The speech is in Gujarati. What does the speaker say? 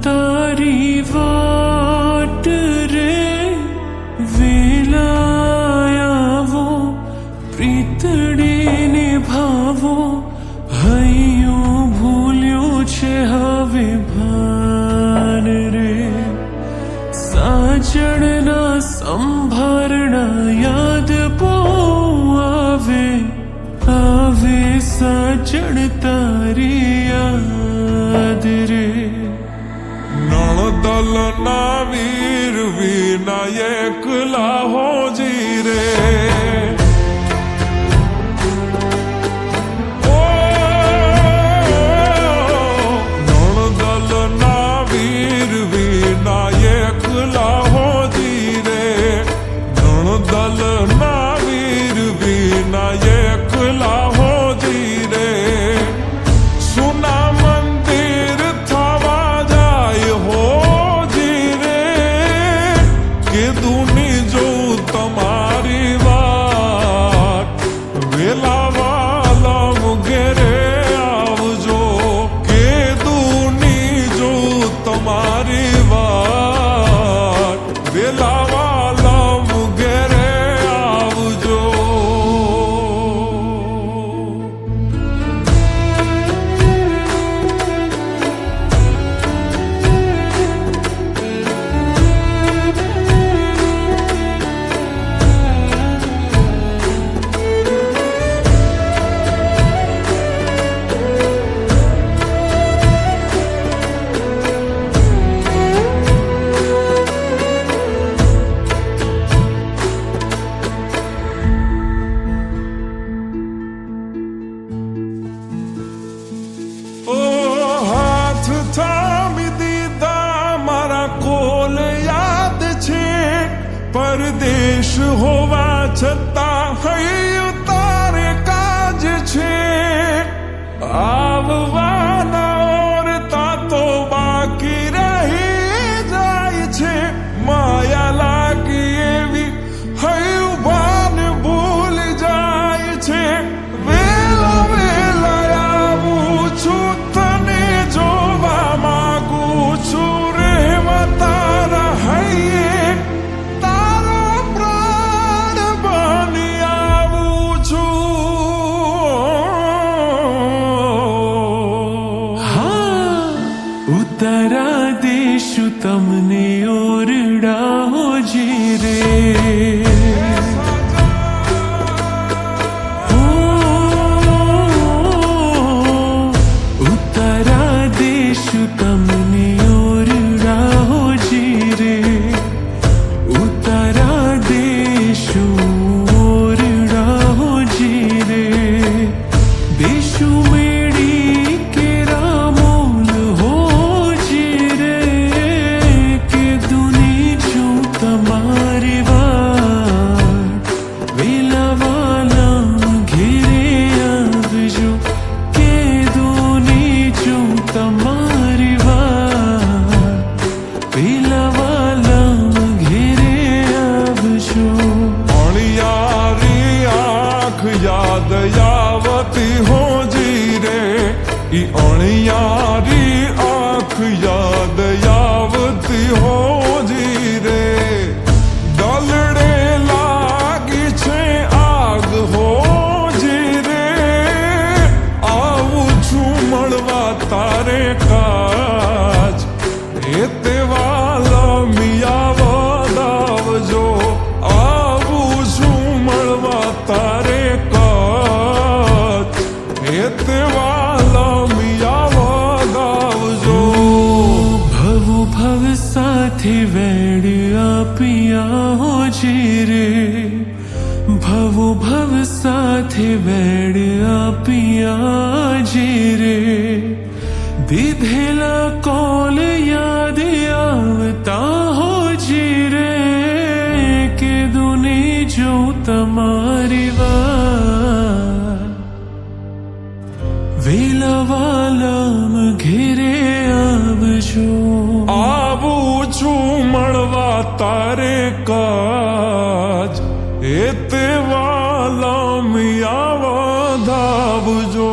તારી વાટ રે વેલાયાવો પ્રીતડી નિભાવો હૈયું ભૂલ્યું છે હવે ભાન રે સાજણના સંભારણા યાદ બહુ આવે આવે સાજણ તારી યાદ રે નણદલ ના વીર વિનાયક લાહોજી રે નણદલ ના વીર વિનાયક લાહોજી રે નણદલ ના વીર વિનાયક લાહોજી રે સુના મંદિર થવા જાય હોજી રે કીધુની જો તમારી વાત વેલા વાલમ ઘેરે આવજો કીધુની જો તમારી વાત વેલા વાલમ ઘેરે આવજો હાથ થામી દીધા મારા કોલ યાદ છે પરદેશ હોવા છતાં હૈયું તારે કાજ છે આવવાના ઓરતા તો બાકી રહી જાય છે માયા લાગી એવી હૈયું ભાન ભૂલ જાય છે વેલા વેલા આવું છું તને જોવા માંગુ છું રહેવા તારા હૈયે તારો પ્રાણ બની આવું છું હા ઉતારા દેશું તમને ઓરડા હોજી રે ઉતારા દેશું તમને ઓરડા હોજી રે ઉતારા દેશું ઓરડા હોજી રે દેશું મેળી કેરા મોલ હોજી રે કે દુની છું તમારી વાત વેલા વાલા ઘેરે આવજો કે દુની છું તમારી વાત વેલા વાલા ઘેરે આવજો અણિયારી આંખ યાદ આવતી હોજી રે ઈ અણિયારી આંખ યાદ આવતી હોજી રે દલડે લાગી છે આગ હોજી રે આવું છું મળવા તારે કાજ એ તે વાલા મિયા વધાવજો આવું છું મળવા તારે કાજ એ તે વાલા મિયા વધાવજો ભવ ભવ સાથે વેડ આપિયા હોજી રે ભવ ભવ સાથે વેડ આપિયા જી રે દીધેલા કોલ યાદ આવતા હોજી રે કે દુની જો તમારી વાત વેલા વાલમ ઘેરે આવજો આવું છું મળવા તારે કાજ એ તે વાલા મિયા વધાવજો